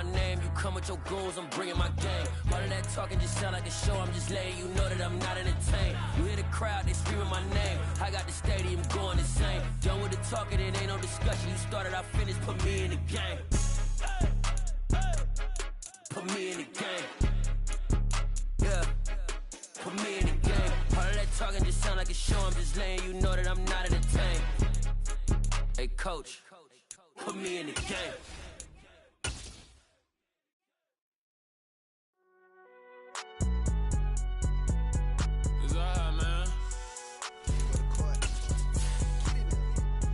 my name, you come with your goons, I'm bringing my gang. All of that talking just sound like a show, I'm just letting you know that I'm not entertained. You hear the crowd, they screaming my name, I got the stadium going insane. Done with the talking, it ain't no discussion, you started, I finished, put me in the game. Put me in the game. Yeah, put me in the game. All of that talking just sound like a show, I'm just letting you know that I'm not entertained. Hey coach, put me in the game. It's alright, man.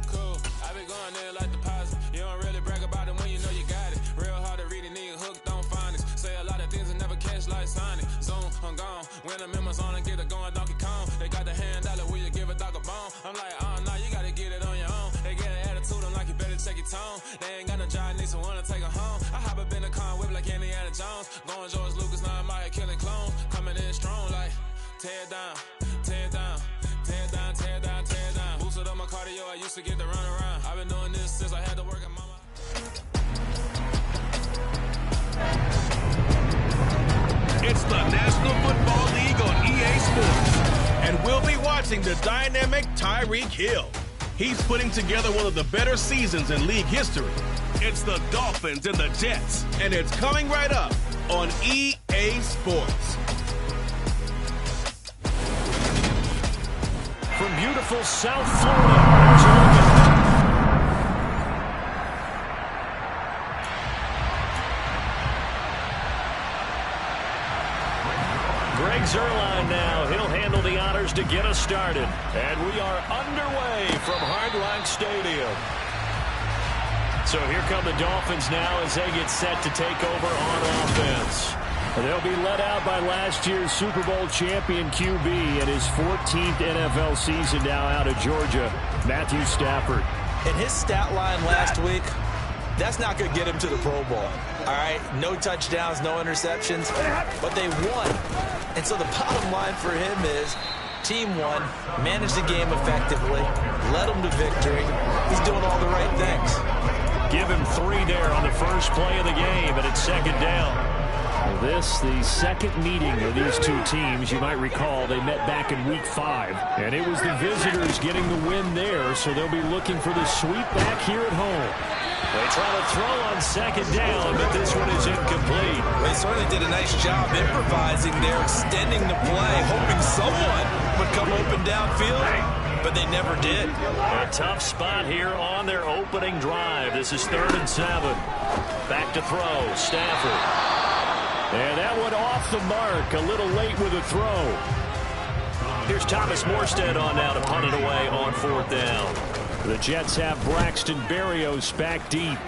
Cool. I been going there like deposit. You don't really brag about it when you know you got it. Real hard to read a nigga hooked, don't find it. Say a lot of things and never catch like Sonic. Zone, I'm gone. When I'm in my zone and get it going, Donkey Kong. They got the hand dollar, will you give a dog a bone? I'm like, oh, no, you gotta get it on your own. They get an attitude, I'm like, you better check your tone. They ain't got no job, need someone to take her home. I hop up in the car, whip like Indiana Jones. Going George Lucas, now I'm out here killing clones. Coming in strong like, tear down, tear down, tear down, tear down, tear down. Boosted up my cardio, I used to get to run around. I've been doing this since I had to work at mama. It's the National Football League on EA Sports. And we'll be watching the dynamic Tyreek Hill. He's putting together one of the better seasons in league history. It's the Dolphins and the Jets, and it's coming right up on EA Sports. From beautiful South Florida, Greg Zuerlein now. He'll handle the honors to get us started. And we are underway from Hard Rock Stadium. So here come the Dolphins now as they get set to take over on offense. They'll be led out by last year's Super Bowl champion QB and his 14th NFL season now out of Georgia, Matthew Stafford. And his stat line last week, that's not going to get him to the Pro Bowl. All right, no touchdowns, no interceptions, but they won. And so the bottom line for him is team won, managed the game effectively, led them to victory. He's doing all the right things. Give him 3 there on the first play of the game, and it's second down. This, the second meeting of these two teams. You might recall they met back in Week 5, and it was the visitors getting the win there, so they'll be looking for the sweep back here at home. They try to throw on second down, but this one is incomplete. They certainly did a nice job improvising there, extending the play, hoping someone would come open downfield, but they never did. A tough spot here on their opening drive. This is 3rd and 7. Back to throw, Stafford. And that one off the mark, a little late with a throw. Here's Thomas Morstead on now to punt it away on 4th down. The Jets have Braxton Berrios back deep.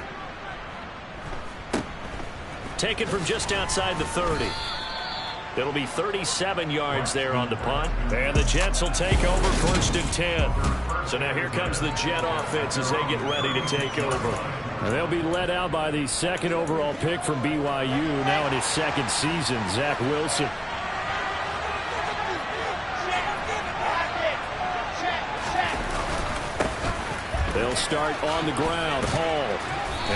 Taken from just outside the 30. It'll be 37 yards there on the punt. And the Jets will take over 1st and 10. So now here comes the Jet offense as they get ready to take over. And they'll be led out by the 2nd overall pick from BYU, now in his 2nd season, Zach Wilson. They'll start on the ground. Hall.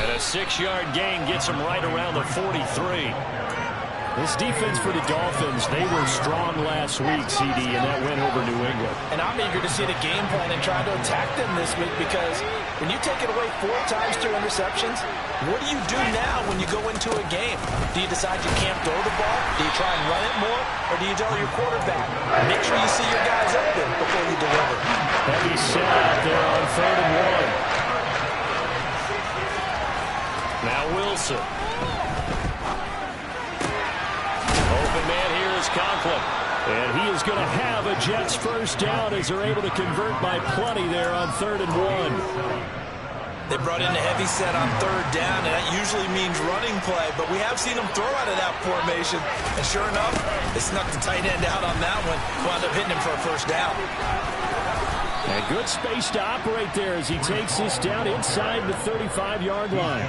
And a 6-yard gain gets him right around the 43. This defense for the Dolphins, they were strong last week, CD, and that win over New England. And I'm eager to see the game plan and try to attack them this week, because when you take it away 4 times through interceptions, what do you do now when you go into a game? Do you decide you can't throw the ball? Do you try and run it more? Or do you tell your quarterback, make sure you see your guys open before you deliver? Heavy set out there on 3rd and 1. Now Wilson. Open man here is Conklin. And he is going to have a Jets first down as they're able to convert by plenty there on 3rd and 1. They brought in a heavy set on 3rd down, and that usually means running play, but we have seen them throw out of that formation. And sure enough, they snuck the tight end out on that one, wound up hitting him for a first down. And good space to operate there as he takes this down inside the 35-yard line.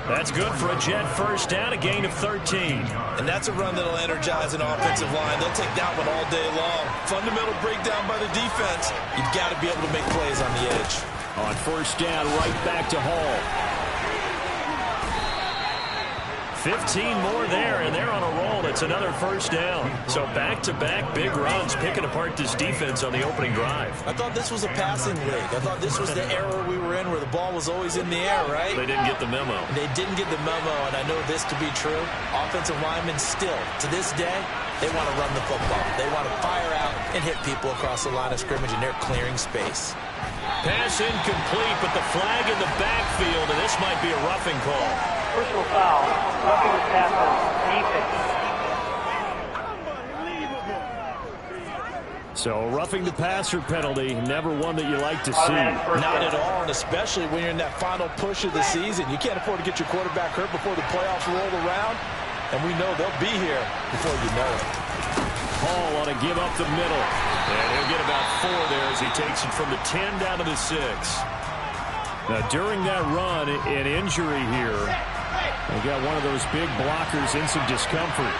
That's good for a Jet first down, a gain of 13. And that's a run that'll energize an offensive line. They'll take that one all day long. Fundamental breakdown by the defense. You've got to be able to make plays on the edge. On first down, right back to Hall. 15 more there, and they're on a roll. It's another first down. So back-to-back big runs, picking apart this defense on the opening drive. I thought this was a passing league. I thought this was the era we were in where the ball was always in the air, right? They didn't get the memo. They didn't get the memo, and I know this to be true. Offensive linemen still, to this day, they want to run the football. They want to fire out and hit people across the line of scrimmage, and they're clearing space. Pass incomplete, but the flag in the backfield, and this might be a roughing call. Personal foul, roughing the passer, defense. So roughing the passer penalty, never one that you like to see. Not at all, and especially when you're in that final push of the season. You can't afford to get your quarterback hurt before the playoffs roll around, and we know they'll be here before you know it. Hall on a give up the middle, and he'll get about 4 there as he takes it from the 10 down to the 6. Now, during that run, an injury here. They got one of those big blockers in some discomfort.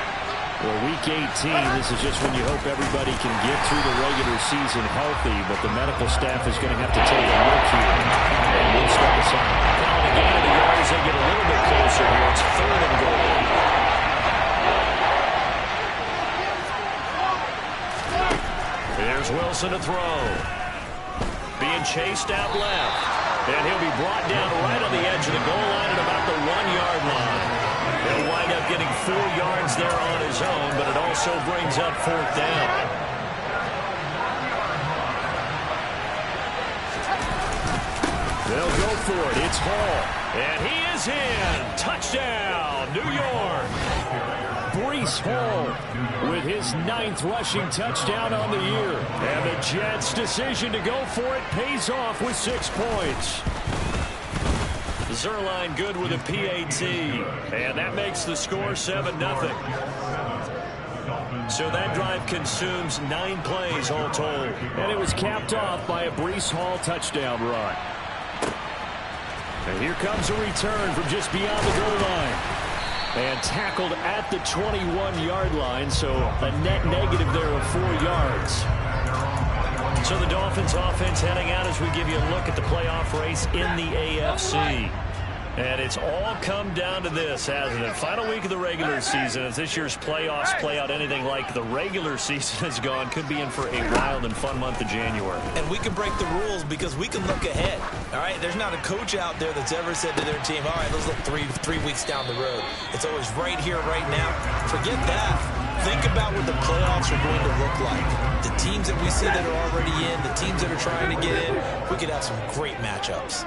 Well, Week 18, this is just when you hope everybody can get through the regular season healthy, but the medical staff is going to have to take a look here. And we'll step aside. Counting again, the yards, they get a little bit closer here. It's 3rd and goal. There's Wilson to throw. Being chased out left. And he'll be brought down right on the edge of the goal line at about the 1-yard line. He'll wind up getting 4 yards there on his own, but it also brings up 4th down. They'll go for it. It's Hall. And he is in. Touchdown, New York. Breece Hall with his 9th rushing touchdown on the year. And the Jets' decision to go for it pays off with 6 points. Zuerlein good with a PAT. And that makes the score 7-0. So that drive consumes 9 plays all told. And it was capped off by a Breece Hall touchdown run. And here comes a return from just beyond the goal line. And tackled at the 21-yard line, so a net negative there of 4 yards. So the Dolphins offense heading out as we give you a look at the playoff race in the AFC. And it's all come down to this, hasn't it? Final week of the regular season. As this year's playoffs play out anything like the regular season has gone, could be in for a wild and fun month of January. And we can break the rules because we can look ahead. All right, there's not a coach out there that's ever said to their team, all right, let's look three weeks down the road. It's always right here, right now. Forget that. Think about what the playoffs are going to look like. The teams that we see that are already in, the teams that are trying to get in, we could have some great matchups.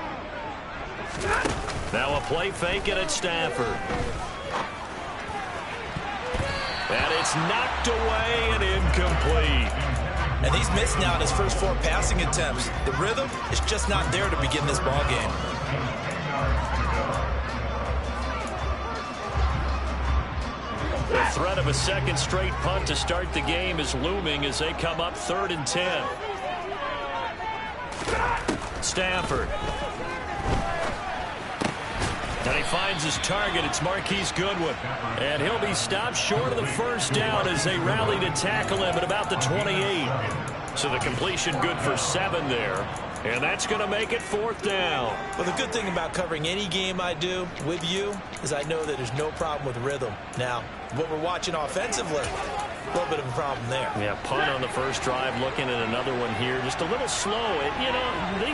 Now a play fake it at Stafford. And it's knocked away and incomplete. And he's missed now in his first 4 passing attempts. The rhythm is just not there to begin this ball game. The threat of a second straight punt to start the game is looming as they come up 3rd and 10. Stafford. And he finds his target. It's Marquise Goodwin. And he'll be stopped short of the first down as they rally to tackle him at about the 28. So the completion good for 7 there. And that's going to make it 4th down. Well, the good thing about covering any game I do with you is I know that there's no problem with rhythm. Now, what we're watching offensively, a little bit of a problem there. Yeah, punt on the first drive, looking at another one here. Just a little slow. You know,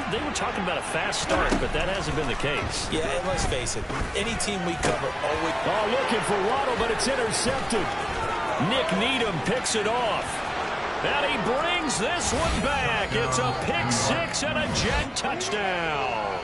they were talking about a fast start, but that hasn't been the case. Yeah, and let's face it, any team we cover always... Oh, looking for Waddle, but it's intercepted. Nick Needham picks it off. And he brings this one back. It's a pick-6 and a Jet touchdown.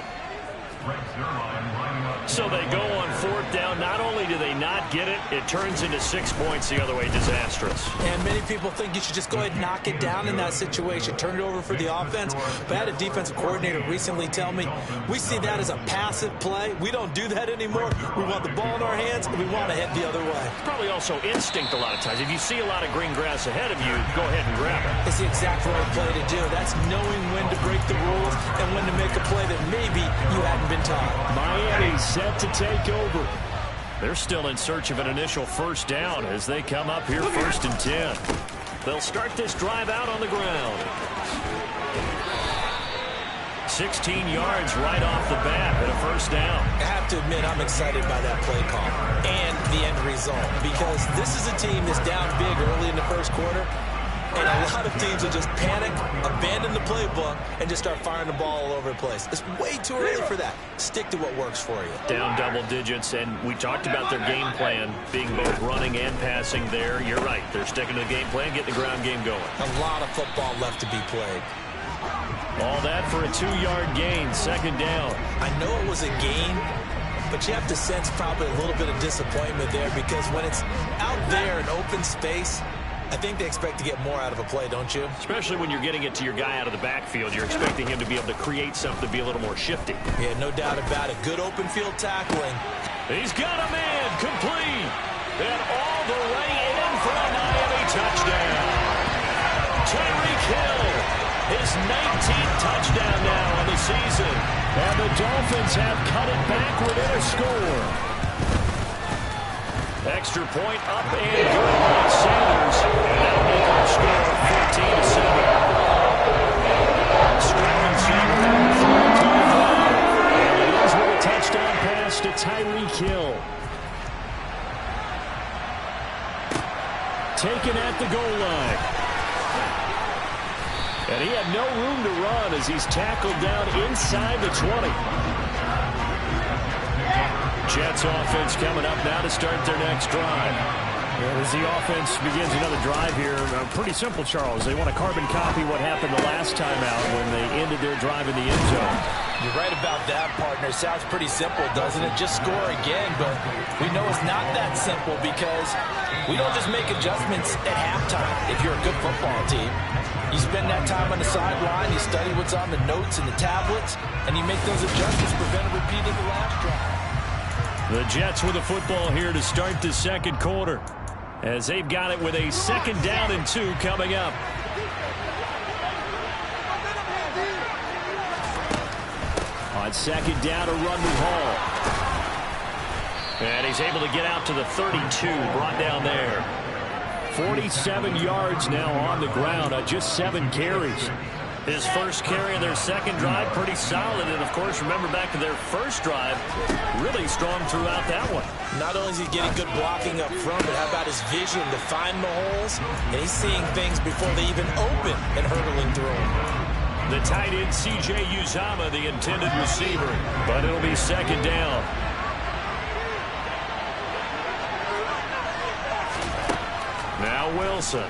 So they go on 4th down. Not only do they not get it, it turns into 6 points the other way. Disastrous. And many people think you should just go ahead and knock it down in that situation. Turn it over for the offense. But I had a defensive coordinator recently tell me, we see that as a passive play. We don't do that anymore. We want the ball in our hands, and we want to head the other way. Probably also instinct a lot of times. If you see a lot of green grass ahead of you, go ahead and grab it. It's the exact right play to do. That's knowing when to break the rules and when to make a play that maybe you hadn't been taught. Miami set to take over. They're still in search of an initial first down as they come up here 1st and 10. They'll start this drive out on the ground. 16 yards right off the bat and a first down. I have to admit, I'm excited by that play call. And the end result, because this is a team that's down big early in the first quarter, and a lot of teams will just panic, abandon the playbook, and just start firing the ball all over the place. It's way too early for that. Stick to what works for you. Down double digits, and we talked about their game plan being both running and passing there. You're right. They're sticking to the game plan, getting the ground game going. A lot of football left to be played. All that for a 2-yard gain, second down. I know it was a gain, but you have to sense probably a little bit of disappointment there, because when it's out there in open space, I think they expect to get more out of a play, don't you? Especially when you're getting it to your guy out of the backfield. You're expecting him to be able to create something to be a little more shifty. Yeah, no doubt about it. Good open field tackling. He's got a man complete. And all the way in for a Miami touchdown. Tyreek Hill, his 19th touchdown now on the season. And the Dolphins have cut it back within a score. Extra point up and good by Sanders. And that'll make our score 14-7. Stevenson and it is with a touchdown pass to Tyreek Hill. Taken at the goal line. And he had no room to run as he's tackled down inside the 20. Jets offense coming up now to start their next drive. As the offense begins another drive here, pretty simple, Charles. They want to carbon copy what happened the last time out when they ended their drive in the end zone. You're right about that, partner. Sounds pretty simple, doesn't it? Just score again, but we know it's not that simple, because we don't just make adjustments at halftime if you're a good football team. You spend that time on the sideline, you study what's on the notes and the tablets, and you make those adjustments to prevent a repeat of the last drive. The Jets with the football here to start the second quarter, as they've got it with a 2nd down and 2 coming up. On 2nd down, a run with Hall. And he's able to get out to the 32, brought down there. 47 yards now on the ground on just 7 carries. His first carry of their second drive, pretty solid. And, of course, remember back to their first drive, really strong throughout that one. Not only is he getting good blocking up front, but how about his vision to find the holes? And he's seeing things before they even open and hurdling through them. The tight end, C.J. Uzomah, the intended receiver. But it'll be 2nd down. Now Wilson.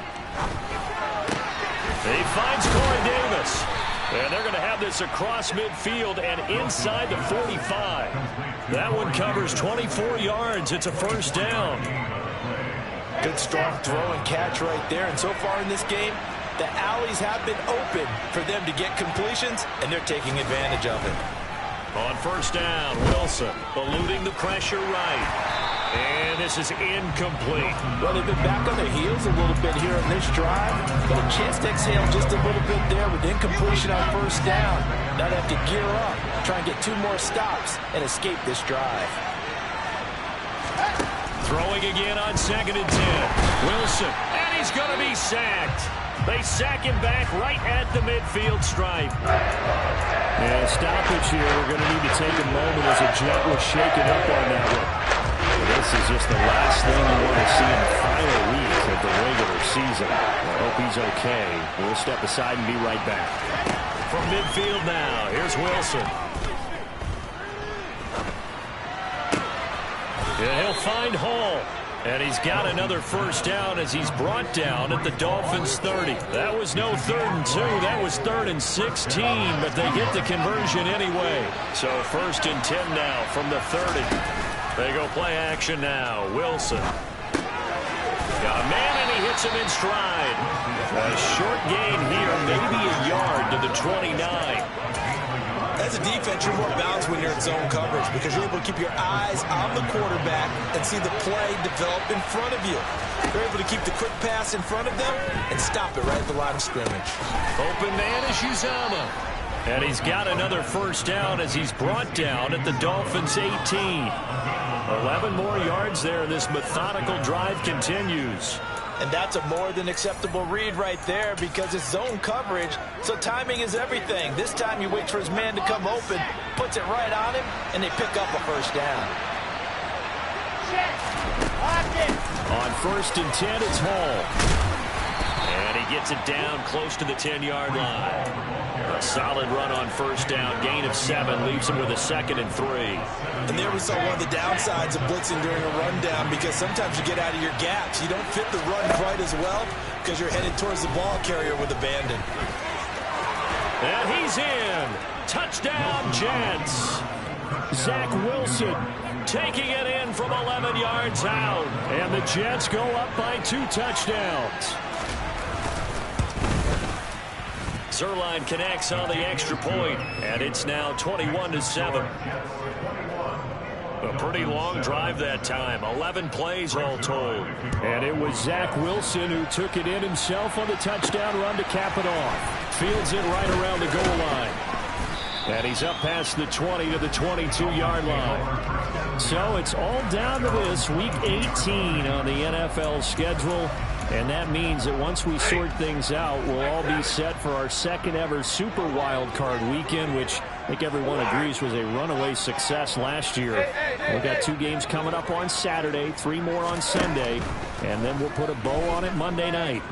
He finds Corey Davis. And they're going to have this across midfield and inside the 45. That one covers 24 yards. It's a 1st down. Good strong throw and catch right there. And so far in this game, the alleys have been open for them to get completions, and they're taking advantage of it. On 1st down, Wilson eluding the pressure right. And this is incomplete. Well, they've been back on their heels a little bit here on this drive, but a chance to exhale just a little bit there with incompletion on 1st down. Now they have to gear up, try and get 2 more stops and escape this drive. Throwing again on 2nd and 10. Wilson, and he's going to be sacked. They sack him back right at the midfield stripe. Yeah, stoppage here. We're going to need to take a moment as a Jet was shaken up on that one. This is just the last thing you want to see in the final weeks of the regular season. I hope he's okay. We'll step aside and be right back. From midfield now, here's Wilson. Yeah, he'll find Hall. And he's got another 1st down as he's brought down at the Dolphins' 30. That was no 3rd and 2. That was 3rd and 16, but they get the conversion anyway. So 1st and 10 now from the 30. They go play action now. Wilson. Got a man, and he hits him in stride. A short gain here, maybe a yard to the 29. As a defense, you're more balanced when you're in zone coverage, because you're able to keep your eyes on the quarterback and see the play develop in front of you. You're able to keep the quick pass in front of them and stop it right at the line of scrimmage. Open man is Uzomah. And he's got another 1st down as he's brought down at the Dolphins' 18. 11 more yards there, and this methodical drive continues. And that's a more than acceptable read right there, because it's zone coverage, so timing is everything. This time you wait for his man to come open, puts it right on him, and they pick up a 1st down. On 1st and 10, it's Hall. And he gets it down close to the 10-yard line. A solid run on 1st down. Gain of 7 leaves him with a 2nd and 3. And there we saw one of the downsides of blitzing during a rundown, because sometimes you get out of your gaps. You don't fit the run quite as well because you're headed towards the ball carrier with abandon. And he's in. Touchdown, Jets. Zach Wilson taking it in from 11 yards out. And the Jets go up by 2 touchdowns. Zuerlein connects on the extra point, and it's now 21-7. A pretty long drive that time, 11 plays all told. And it was Zach Wilson who took it in himself on the touchdown run to cap it off. Fields it right around the goal line. And he's up past the 20 to the 22-yard line. So it's all down to this, Week 18 on the NFL schedule. And that means that once we sort things out, we'll all be set for our second ever Super Wild Card weekend, which I think everyone agrees was a runaway success last year. We've got 2 games coming up on Saturday, 3 more on Sunday, and then we'll put a bow on it Monday night.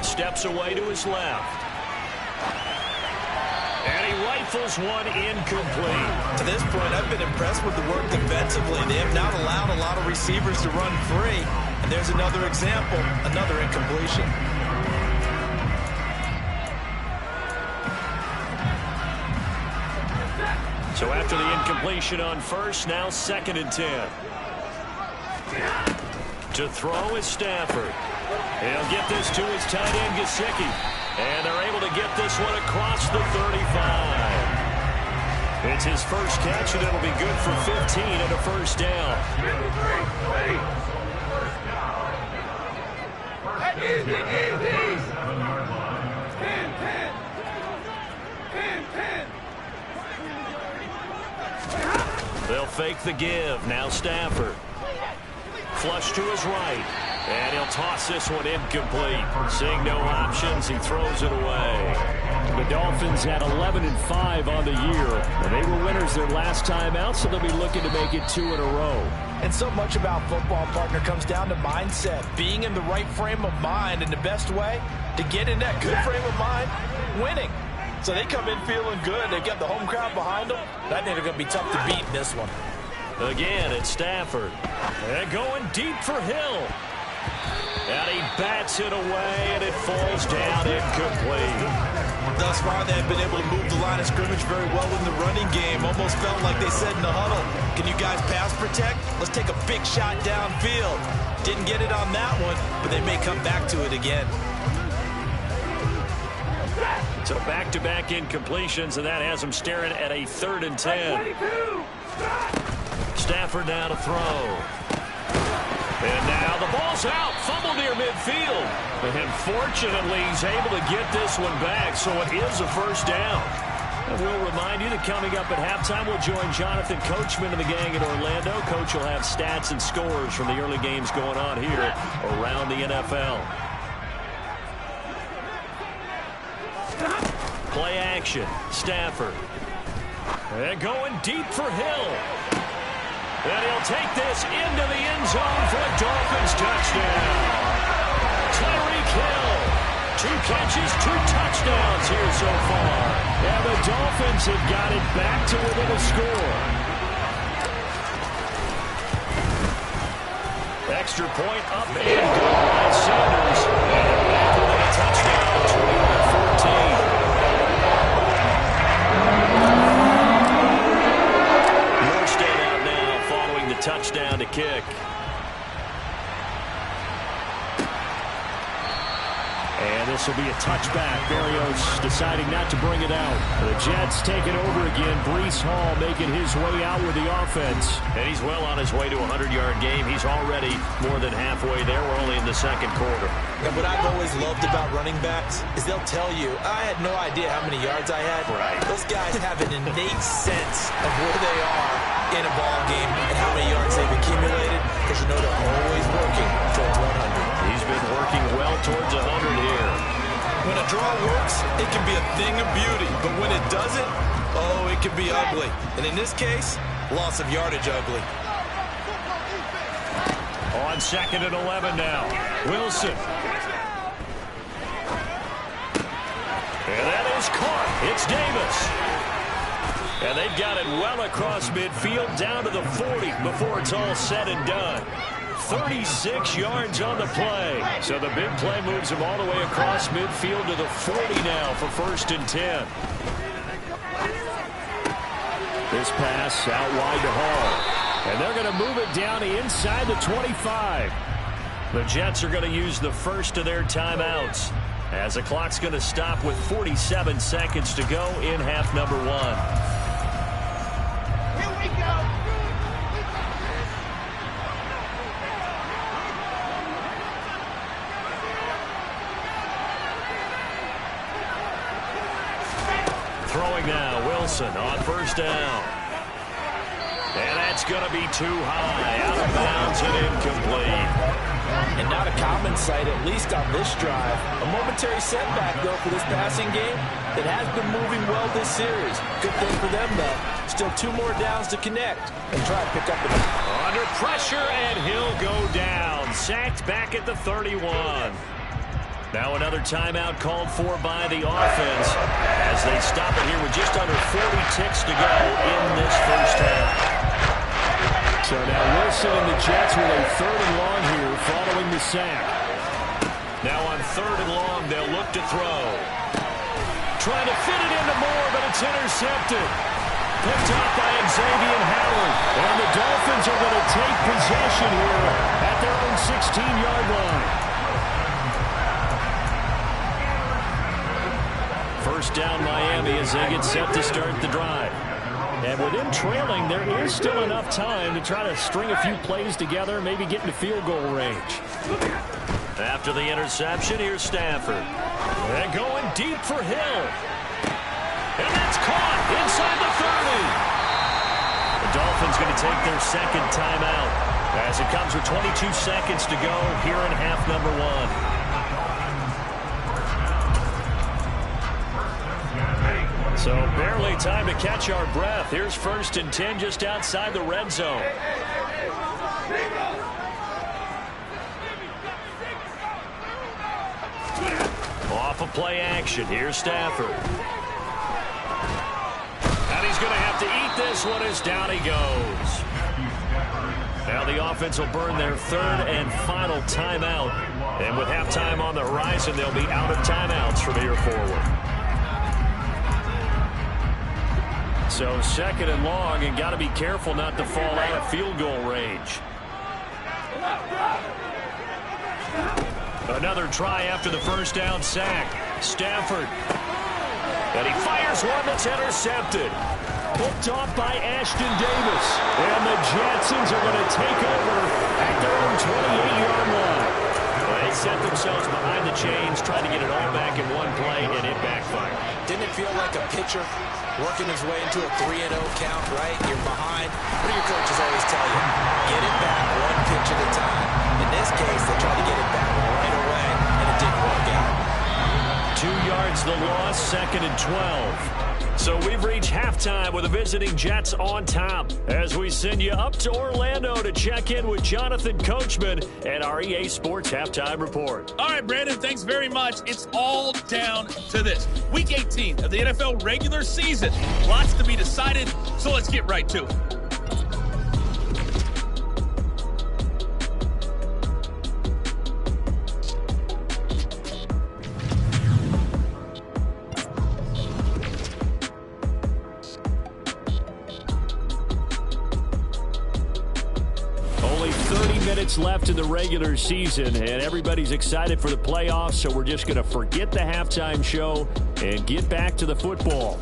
Steps away to his left. And he rifles one incomplete. To this point, I've been impressed with the work defensively. They have not allowed a lot of receivers to run free. And there's another example, another incompletion. So after the incompletion on 1st, now 2nd and 10. To throw is Stafford. He'll get this to his tight end, Gesicki. And they're able to get this one across the 35. It's his first catch, and it'll be good for 15 and a 1st down. They'll fake the give. Now Stafford. Flush to his right. And he'll toss this one incomplete. Seeing no options, he throws it away. The Dolphins had 11-5 on the year. And they were winners their last time out, so they'll be looking to make it 2 in a row. And so much about football, partner, comes down to mindset. Being in the right frame of mind, and the best way to get in that good frame of mind, winning. So they come in feeling good. They've got the home crowd behind them. I think they're going to be tough to beat in this one. Again, it's Stafford. And going deep for Hill. And he bats it away, and it falls down incomplete. Thus far, they've been able to move the line of scrimmage very well in the running game. Almost felt like they said in the huddle, can you guys pass protect? Let's take a big shot downfield. Didn't get it on that one, but they may come back to it again. So back-to-back incompletions, and that has them staring at a 3rd and 10. Stafford now to throw. And now the ball's out. Fumble near midfield. And fortunately, he's able to get this one back, so it is a 1st down. And we'll remind you that coming up at halftime, we'll join Jonathan Coachman and the gang in Orlando. Coach will have stats and scores from the early games going on here around the NFL. Play action. Stafford. And going deep for Hill. And he'll take this into the end zone for a Dolphins touchdown. Tyreek Hill. 2 catches, 2 touchdowns here so far. And the Dolphins have got it back to within a score. Extra point up and good by Sanders. And a touchdown, 21-14. Touchdown to kick. And this will be a touchback. Berrios deciding not to bring it out. The Jets take it over again. Breece Hall making his way out with the offense. And he's well on his way to a 100-yard game. He's already more than halfway there. We're only in the 2nd quarter. And what I've always loved about running backs is they'll tell you, I had no idea how many yards I had. Right. Those guys have an innate sense of where they are in a ball game and how many yards they've accumulated, because you know they're always working towards 100. He's been working well towards 100 here. When a draw works, it can be a thing of beauty, but when it doesn't, oh, it can be ugly. And in this case, loss of yardage ugly. On 2nd and 11 now. Wilson. And that is caught. It's Davis. And they've got it well across midfield down to the 40 before it's all said and done. 36 yards on the play. So the big play moves him all the way across midfield to the 40 now for 1st and 10. This pass out wide to Hall. And they're going to move it down inside the 25. The Jets are going to use the first of their timeouts, as the clock's going to stop with 47 seconds to go in half number 1. Here we go. Throwing now, Wilson on 1st down. And that's going to be too high, out of bounds and incomplete. And not a common sight, at least on this drive. A momentary setback, though, for this passing game that has been moving well this series. Good thing for them, though. Still 2 more downs to connect and try to pick up the... Under pressure, and he'll go down. Sacked back at the 31. Now another timeout called for by the offense as they stop it here with just under 40 ticks to go in this first half. So now Wilson and the Jets with a 3rd and long here following the sack. Now on 3rd and long, they'll look to throw. Trying to fit it into Moore, but it's intercepted. Picked up by Xavier Howard. And the Dolphins are going to take possession here at their own 16-yard line. First down Miami as they get set to start the drive. And with them trailing, there is still enough time to try to string a few plays together, maybe get into field goal range. After the interception, here's Stafford. And going deep for Hill. And that's caught inside the 30. The Dolphins going to take their 2nd timeout as it comes with 22 seconds to go here in half number 1. So barely time to catch our breath. Here's 1st and 10 just outside the red zone. Off of play action. Here's Stafford. And he's going to have to eat this one as down he goes. Now the offense will burn their 3rd and final timeout. And with halftime on the horizon, they'll be out of timeouts from here forward. So 2nd and long, and got to be careful not to fall out of field goal range. Another try after the 1st down sack. Stafford. And he fires one that's intercepted. Picked off by Ashton Davis. And the Jetsons are going to take over at their own 28-yard line. They set themselves behind the chains, trying to get it all back in one play, and it backfired. Didn't it feel like a pitcher working his way into a 3-0 count, right? You're behind. What do your coaches always tell you? Get it back 1 pitch at a time. In this case, they tried to get it back right away, and it didn't work out. 2 yards the loss, 2nd and 12. So we've reached halftime with the visiting Jets on top as we send you up to Orlando to check in with Jonathan Coachman and our EA Sports Halftime Report. All right, Brandon, thanks very much. It's all down to this. Week 18 of the NFL regular season. Lots to be decided, so let's get right to it. Left in the regular season, and everybody's excited for the playoffs, so we're just going to forget the halftime show and get back to the football.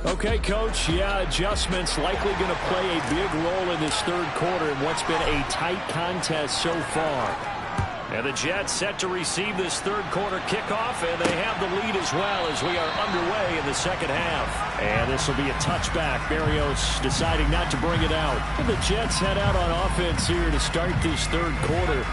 Okay, Coach, adjustments likely going to play a big role in this 3rd quarter in what's been a tight contest so far. And the Jets set to receive this 3rd quarter kickoff, and they have the lead as well as we are underway in the 2nd half. And this will be a touchback. Berrios deciding not to bring it out. The Jets head out on offense here to start this 3rd quarter.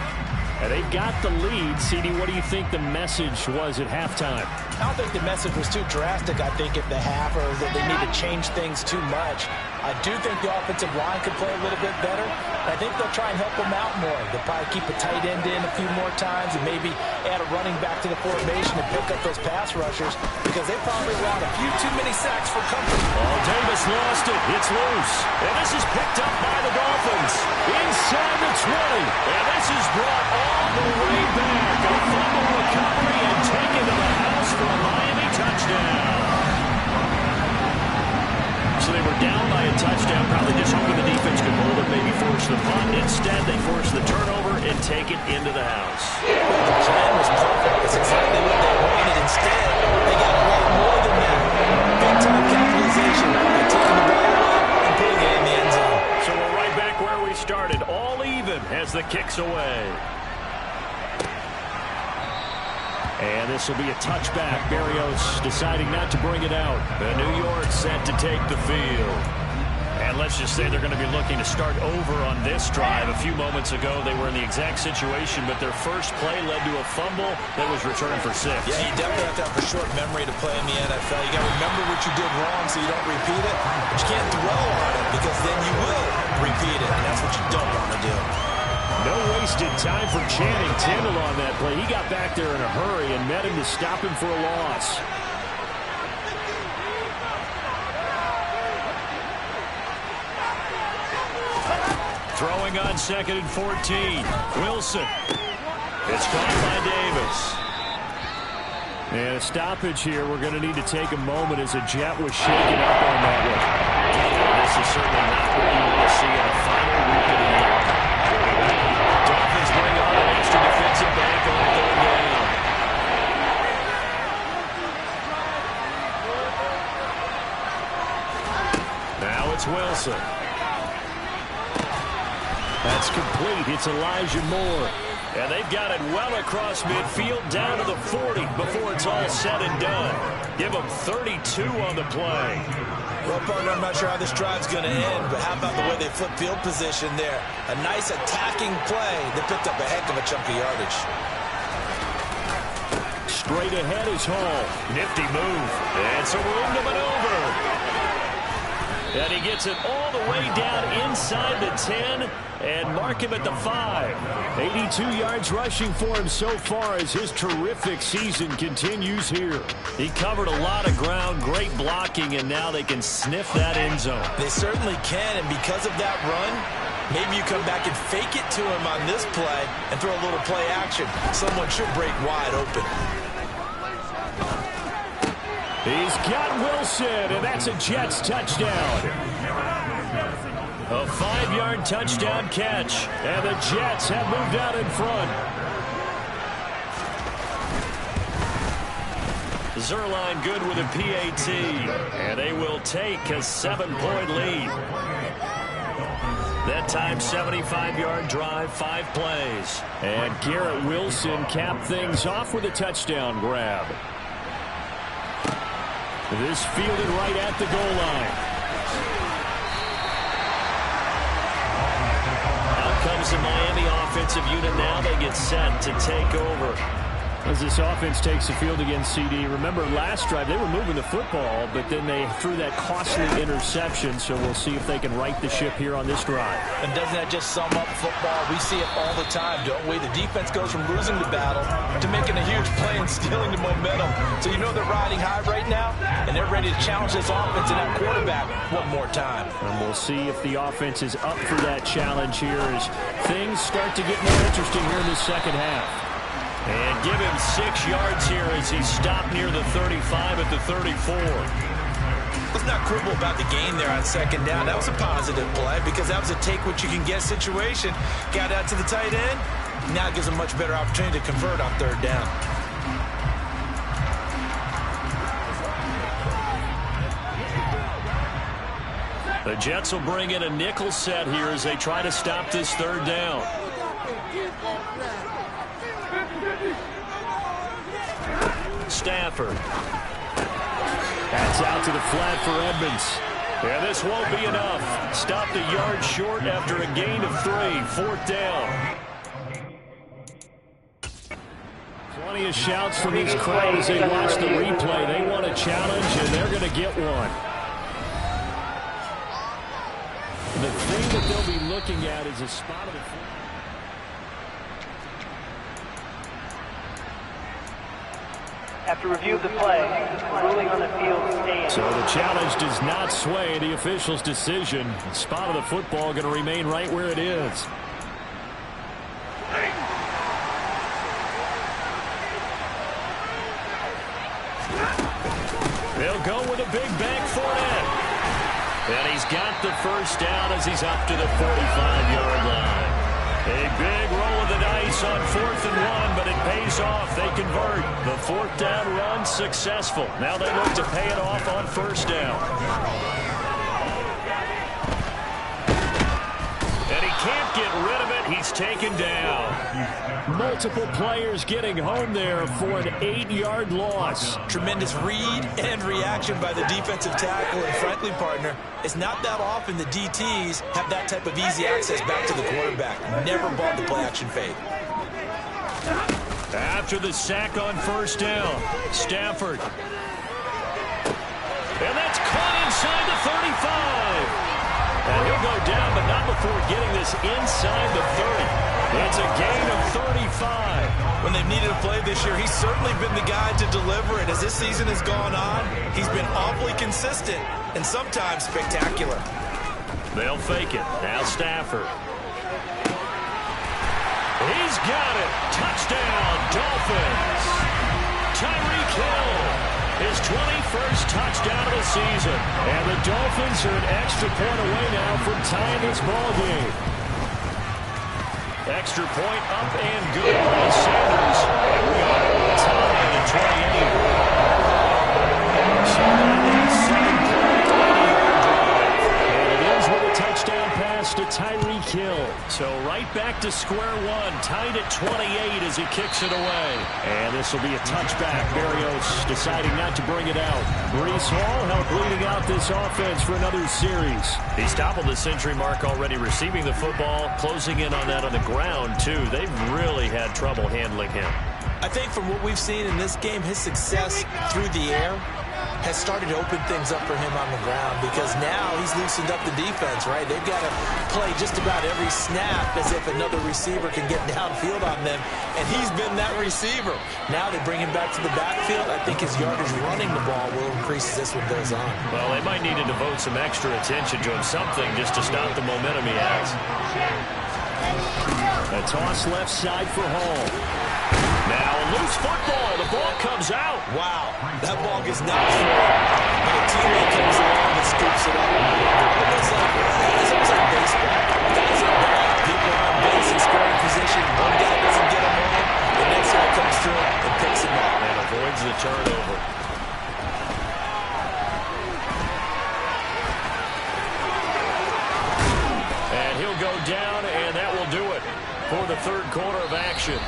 And they've got the lead. CD, what do you think the message was at halftime? I don't think the message was too drastic, I think, at the half, or that they need to change things too much. I do think the offensive line could play a little bit better. I think they'll try and help them out more. They'll probably keep a tight end in a few more times and maybe add a running back to the formation and pick up those pass rushers because they probably allowed a few too many sacks for comfort. Oh, Davis lost it. It's loose. And this is picked up by the Dolphins. Inside the 20. And this is brought all the way back. A fumble recovery and taken to the house for a Miami touchdown. So they were down by a touchdown, probably just hoping the defense could hold it, maybe force the punt. Instead, they forced the turnover and take it into the house. The plan was perfect. That's exactly what they wanted. Instead, they got a lot more than that. Big-time capitalization. They're taking the ball away and putting it in the end zone. So we're right back where we started, all even as the kick's away. And this will be a touchback. Berrios deciding not to bring it out. The New York set to take the field. And let's just say they're going to be looking to start over on this drive. A few moments ago, they were in the exact situation, but their first play led to a fumble that was returned for 6. Yeah, you definitely have to have a short memory to play in the NFL. You got to remember what you did wrong so you don't repeat it. But you can't dwell on it because then you will repeat it, and that's what you don't want to do. No wasted time for Channing Tindall on that play. He got back there in a hurry and met him to stop him for a loss. Throwing on 2nd and 14. Wilson. It's caught by Davis. And a stoppage here. We're going to need to take a moment as a Jet was shaken up on that one. This is certainly not what you want to see in the final week of the year. Dolphins bring on an extra defensive back on 3rd down. Now it's Wilson. That's complete. It's Elijah Moore. And they've got it well across midfield down to the 40 before it's all said and done. Give them 32 on the play. Well, partner, I'm not sure how this drive's going to end, but how about the way they flip field position there? A nice attacking play that picked up a heck of a chunk of yardage. Straight ahead is Hall. Nifty move. And some room to maneuver. And he gets it all the way down inside the 10 and mark him at the 5. 82 yards rushing for him so far as his terrific season continues here. He covered a lot of ground, great blocking, and now they can sniff that end zone. They certainly can, and because of that run, maybe you come back and fake it to him on this play and throw a little play action. Someone should break wide open. He's got Wilson, and that's a Jets touchdown. A 5-yard touchdown catch, and the Jets have moved out in front. Zuerlein good with a PAT, and they will take a 7-point lead. That time, 75-yard drive, 5 plays. And Garrett Wilson capped things off with a touchdown grab. This fielded right at the goal line. Out comes the Miami offensive unit now. They get set to take over. As this offense takes the field against CD, remember last drive they were moving the football, but then they threw that costly interception, so we'll see if they can right the ship here on this drive. And doesn't that just sum up football? We see it all the time, don't we? The defense goes from losing the battle to making a huge play and stealing the momentum. So you know they're riding high right now, and they're ready to challenge this offense and that quarterback one more time. And we'll see if the offense is up for that challenge here as things start to get more interesting here in the second half. And give him 6 yards here as he stopped near the 35 at the 34. Let's not quibble about the gain there on 2nd down. That was a positive play because that was a take-what-you-can-get situation. Got out to the tight end. Now it gives a much better opportunity to convert on 3rd down. The Jets will bring in a nickel set here as they try to stop this 3rd down. Stafford. That's out to the flat for Edmonds. And this won't be enough. Stopped a yard short after a gain of 3. 4th down. Plenty of shouts from this crowd as they watch the replay. They want a challenge, and they're going to get one. The thing that they'll be looking at is a spot of the field. After review of the play, ruling on the field stands. So the challenge does not sway the official's decision. The spot of the football going to remain right where it is. They'll go with a big bank for it. And he's got the first down as he's up to the 45-yard line. A big roll of the dice on 4th and 1, but it pays off. They convert. The 4th down run successful. Now they look to pay it off on 1st down. And he can't get rid of it. He's taken down. Multiple players getting home there for an 8-yard loss. Tremendous read and reaction by the defensive tackle. And frankly, partner, it's not that often the DTs have that type of easy access back to the quarterback. Never bought the play action fade. After the sack on 1st down, Stafford. And that's caught inside the 35. And he'll go down, but not before getting this inside the 30. It's a gain of 35. When they've needed a play this year, he's certainly been the guy to deliver it. As this season has gone on, he's been awfully consistent and sometimes spectacular. They'll fake it. Now Stafford. He's got it. Touchdown, Dolphins. Tyreek Hill. His 21st touchdown of the season. And the Dolphins are an extra point away now from tying this ball game. Extra point up and good by Sanders. And we are tied at 28. So that is 7-point 80-yard drive. And it ends with a touchdown pass to Tyreek Hill. So right back to square one, tied at 28 as he kicks it away. And this will be a touchback. Berrios deciding not to bring it out. Breece Hall helped leading out this offense for another series. He's toppled the century mark already, receiving the football, closing in on that on the ground, too. They've really had trouble handling him. I think from what we've seen in this game, his success through the air has started to open things up for him on the ground, because now he's loosened up the defense, right? They've got to play just about every snap as if another receiver can get downfield on them, and he's been that receiver. Now they bring him back to the backfield. I think his yardage running the ball will increase as this one goes on. Well, they might need to devote some extra attention to him, something just to stop the momentum he has. A toss left side for Hall. Now a loose football. The ball comes out. Wow, that ball gets knocked forward, but a teammate comes along and scoops it up. It's almost like baseball. Guys are bad. People are on base in scoring position. One guy doesn't get him on. The next guy comes through and picks him up. And avoids the turnover. And he'll go down, and that will do it for the third quarter of action.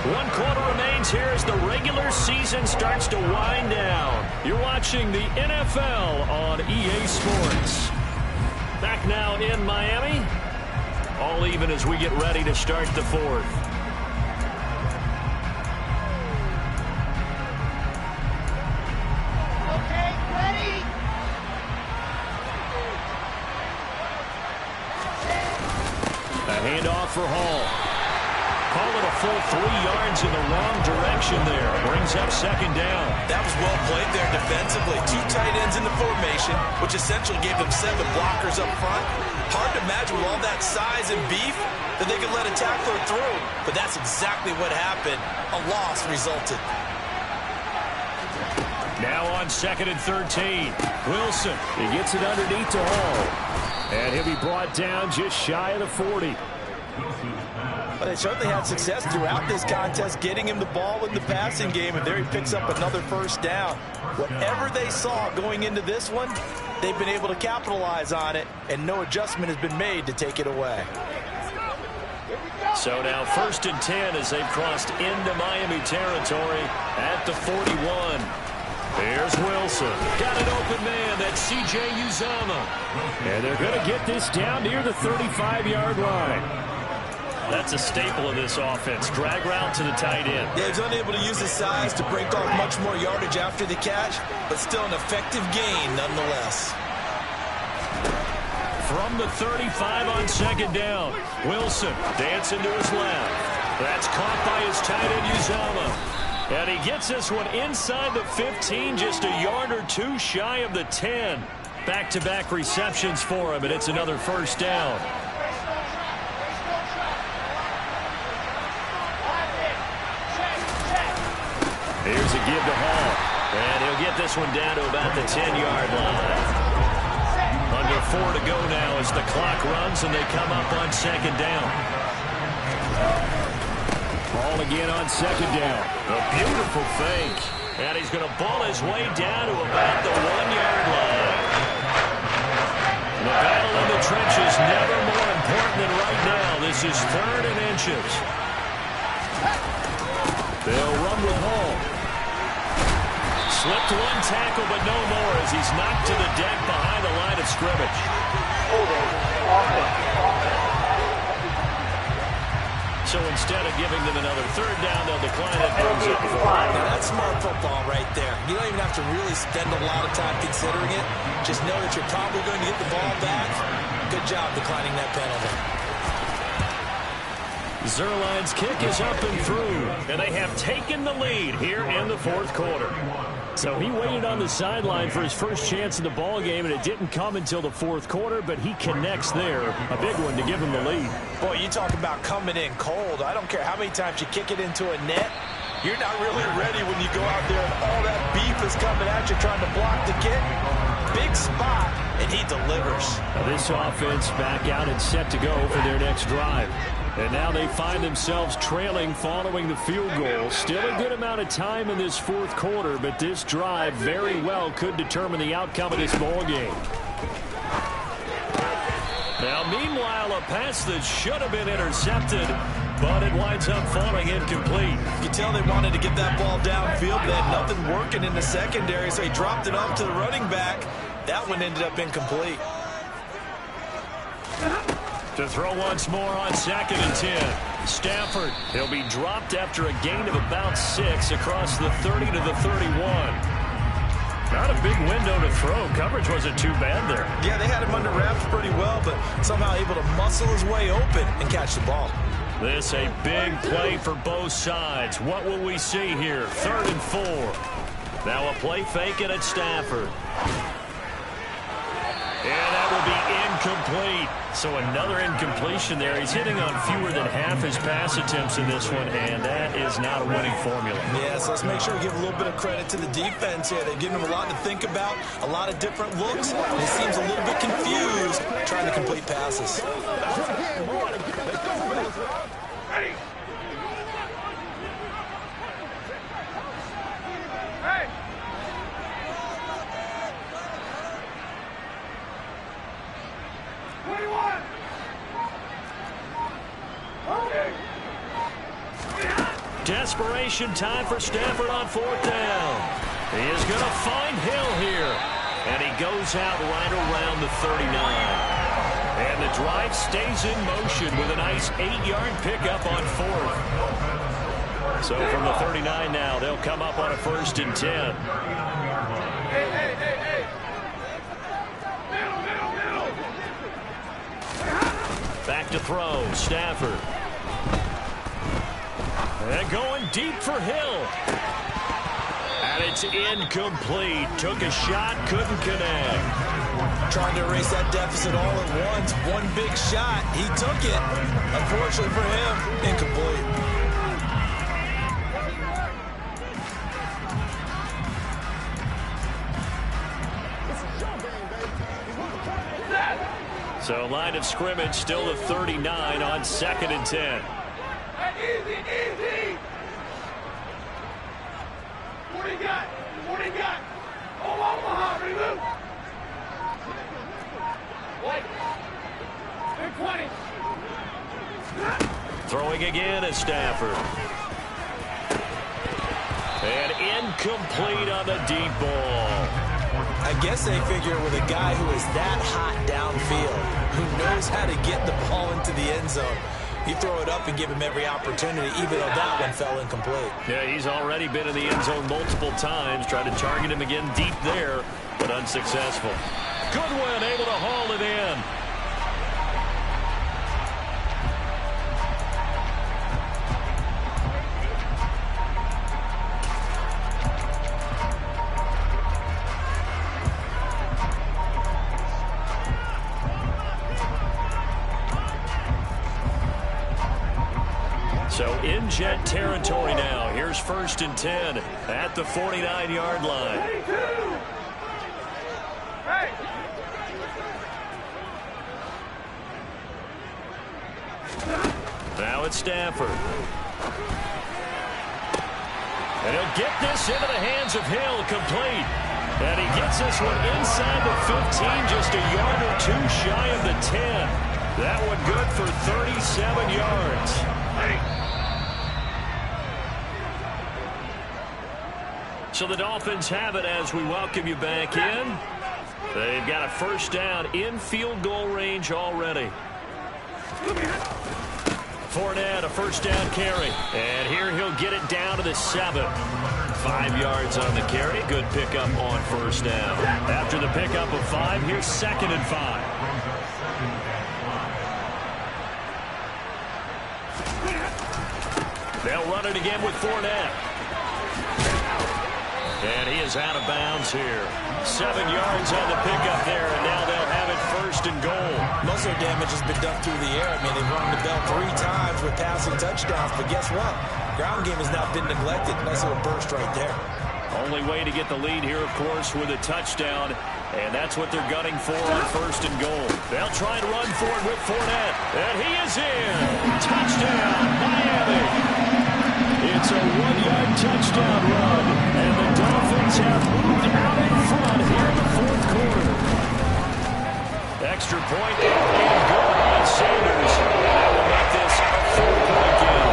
1 quarter remains here as the regular season starts to wind down. You're watching the NFL on EA Sports. Back now in Miami. All even as we get ready to start the fourth. Okay, ready? A handoff for Hall. Call it a full 3 yards in the wrong direction there. Brings up 2nd down. That was well played there defensively. 2 tight ends in the formation, which essentially gave them 7 blockers up front. Hard to imagine with all that size and beef that they could let a tackler through. But that's exactly what happened. A loss resulted. Now on 2nd and 13. Wilson. He gets it underneath to Hall. And he'll be brought down just shy of the 40. But they certainly had success throughout this contest, getting him the ball in the passing game, and there he picks up another 1st down. Whatever they saw going into this one, they've been able to capitalize on it, and no adjustment has been made to take it away. So now 1st and 10 as they've crossed into Miami territory at the 41. Here's Wilson. Got an open man. That's C.J. Uzomah. And they're going to get this down near the 35-yard line. That's a staple of this offense. Drag route to the tight end. Yeah, he's unable to use his size to break off much more yardage after the catch, but still an effective gain nonetheless. From the 35 on second down, Wilson dancing to his left. That's caught by his tight end, Uzomah. And he gets this one inside the 15, just a yard or two shy of the 10. Back-to-back receptions for him, and it's another first down. Here's a give to Hall. And he'll get this one down to about the 10-yard line. Under 4 to go now as the clock runs and they come up on second down. Ball again on second down. A beautiful fake. And he's going to ball his way down to about the 1-yard line. The battle in the trenches never more important than right now. This is 3rd and inches. They'll run with Hall. Slipped one tackle, but no more as he's knocked to the deck behind the line of scrimmage. So instead of giving them another third down, they'll decline it. Now that's smart football right there. You don't even have to really spend a lot of time considering it. Just know that you're probably going to get the ball back. Good job declining that penalty. Zuerlein's kick is up and through, and they have taken the lead here in the 4th quarter. So he waited on the sideline for his first chance in the ball game, and it didn't come until the 4th quarter, but he connects there. A big one to give him the lead. Boy, you talk about coming in cold. I don't care how many times you kick it into a net. You're not really ready when you go out there and all that beef is coming at you trying to block the kick. Big spot, and he delivers. Now this offense back out and set to go for their next drive. And now they find themselves trailing following the field goal. Still a good amount of time in this 4th quarter, but this drive very well could determine the outcome of this ball game. Now, meanwhile, a pass that should have been intercepted, but it winds up falling incomplete. You tell they wanted to get that ball downfield. They had nothing working in the secondary, so he dropped it off to the running back. That one ended up incomplete. To throw once more on 2nd and 10. Stafford, he'll be dropped after a gain of about 6 across the 30 to the 31. Not a big window to throw. Coverage wasn't too bad there. Yeah, they had him under wraps pretty well, but somehow able to muscle his way open and catch the ball. This a big play for both sides. What will we see here? 3rd and 4. Now a play fake it at Stafford. And that will be incomplete. So another incompletion there. He's hitting on fewer than half his pass attempts in this one, and that is not a winning formula. Yeah, so let's make sure we give a little bit of credit to the defense here. They've given him a lot to think about, a lot of different looks, and he seems a little bit confused trying to complete passes. Ready? Desperation time for Stafford on 4th down. He is going to find Hill here. And he goes out right around the 39. And the drive stays in motion with a nice 8-yard pickup on 4th. So from the 39 now, they'll come up on a 1st and 10. Back to throw, Stafford. And going deep for Hill. And it's incomplete. Took a shot, couldn't connect. Trying to erase that deficit all at once. One big shot. He took it. Unfortunately for him, incomplete. So line of scrimmage still the 39 on 2nd and 10. Easy, easy. What do you got? What do you got? Oh, Omaha, remove. What? Big 20. Throwing again is Stafford. And incomplete on the deep ball. I guess they figure with a guy who is that hot downfield, who knows how to get the ball into the end zone, You throw it up and give him every opportunity, even though that one fell incomplete. Yeah, he's already been in the end zone multiple times, tried to target him again deep there, but unsuccessful. Goodwin able to haul it in. So in Jet territory now. Here's 1st and 10 at the 49-yard line. Now it's Stafford. And he'll get this into the hands of Hill, complete. And he gets this one inside the 15, just a yard or two shy of the 10. That one good for 37 yards. So the Dolphins have it as we welcome you back in. They've got a 1st down in field goal range already. Fournette, a 1st down carry. And here he'll get it down to the 7. 5 yards on the carry. Good pickup on 1st down. After the pickup of 5, here's 2nd and 5. They'll run it again with Fournette. And he is out of bounds here. 7 yards on the pickup there, and now they'll have it 1st and goal. Most of their damage has been done through the air. I mean, they've rung the bell 3 times with passing touchdowns, but guess what? Ground game has now been neglected. Nice little burst right there. Only way to get the lead here, of course, with a touchdown, and that's what they're gunning for on 1st and goal. They'll try and run for it with Fournette, and he is in. Touchdown, Miami. It's a 1-yard touchdown run, and the Dolphins have moved out in front here in the 4th quarter. Extra point and good on Sanders. That will make this a 4-point game.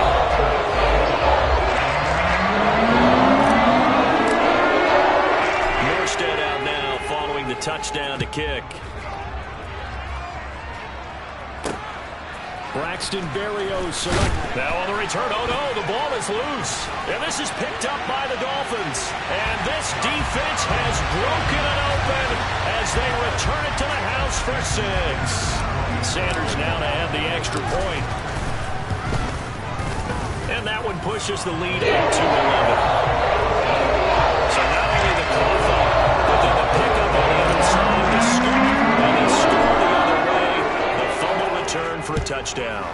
Morstead out now following the touchdown to kick. Braxton Berrios select. Now on the return, oh no, the ball is loose. And this is picked up by the Dolphins. And this defense has broken it open as they return it to the house for 6. Sanders now to add the extra point. And that one pushes the lead out to 11. So not only the cough up, but then the pickup on the other side, the scoop, and the score the other way. The fumble return for a touchdown.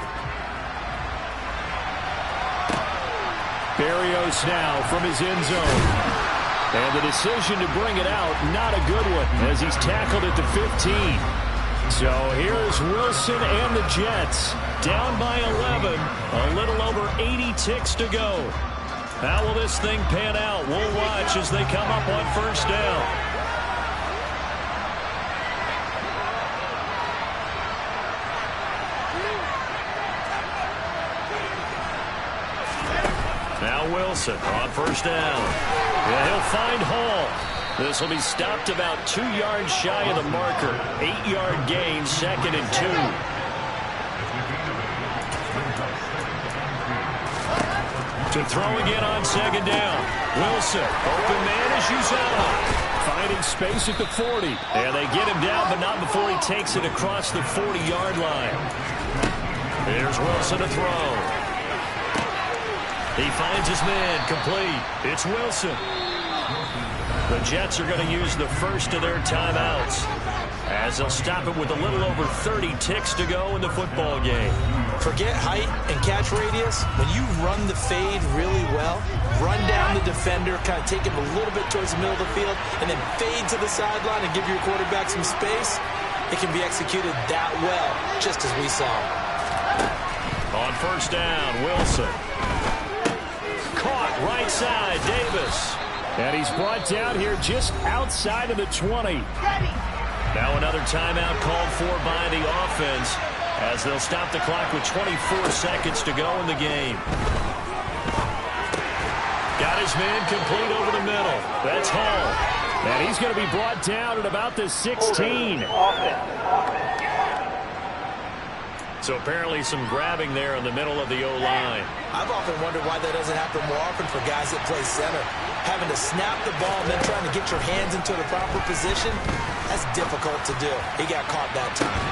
Berrios now from his end zone. And the decision to bring it out, not a good one, as he's tackled at the 15. So here's Wilson and the Jets, down by 11, a little over 80 ticks to go. How will this thing pan out? We'll watch as they come up on 1st down. Now Wilson on 1st down. Yeah, he'll find Hall. This will be stopped about 2 yards shy of the marker. 8-yard gain, 2nd and 2. To throw again on 2nd down. Wilson, open man is Uzomah. Finding space at the 40. And they get him down, but not before he takes it across the 40-yard line. Here's Wilson to throw. He finds his man, complete. It's Wilson. The Jets are going to use the first of their timeouts as they'll stop it with a little over 30 ticks to go in the football game. Forget height and catch radius. When you run the fade really well, run down the defender, kind of take him a little bit towards the middle of the field, and then fade to the sideline and give your quarterback some space, it can be executed that well, just as we saw. On 1st down, Wilson. Caught right side, Davis. And he's brought down here just outside of the 20. Now another timeout called for by the offense as they'll stop the clock with 24 seconds to go in the game. Got his man complete over the middle. That's Hall. And he's going to be brought down at about the 16. So apparently some grabbing there in the middle of the O-line. I've often wondered why that doesn't happen more often for guys that play center. Having to snap the ball and then trying to get your hands into the proper position, that's difficult to do. He got caught that time.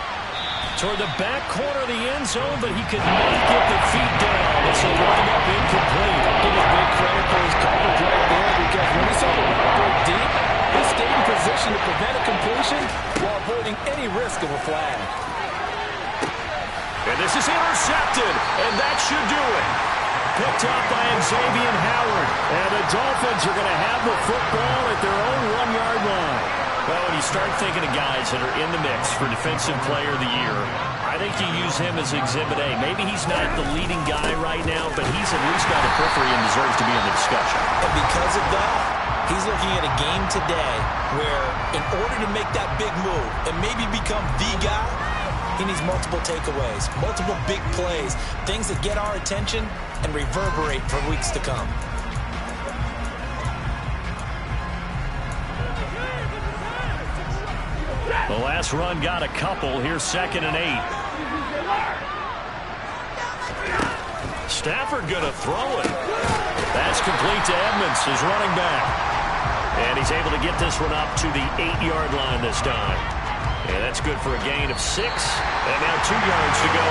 Toward the back corner of the end zone, but he could not get the feet down. It's a wind-up incomplete. Give him big credit for his coverage right there, because when he saw the ball go deep, he stayed in position to prevent a completion while avoiding any risk of a flag. And this is intercepted, and that should do it. Picked up by Xavier Howard. And the Dolphins are going to have the football at their own 1-yard line. Well, when you start thinking of guys that are in the mix for Defensive Player of the Year, I think you use him as Exhibit A. Maybe he's not the leading guy right now, but he's at least got a periphery and deserves to be in the discussion. And because of that, he's looking at a game today where in order to make that big move and maybe become the guy, he needs multiple takeaways, multiple big plays, things that get our attention and reverberate for weeks to come. The last run got a couple. Here's 2nd and 8. Stafford going to throw it. That's complete to Edmonds, his running back. And he's able to get this one up to the 8-yard line this time. And that's good for a gain of 6. And now 2 yards to go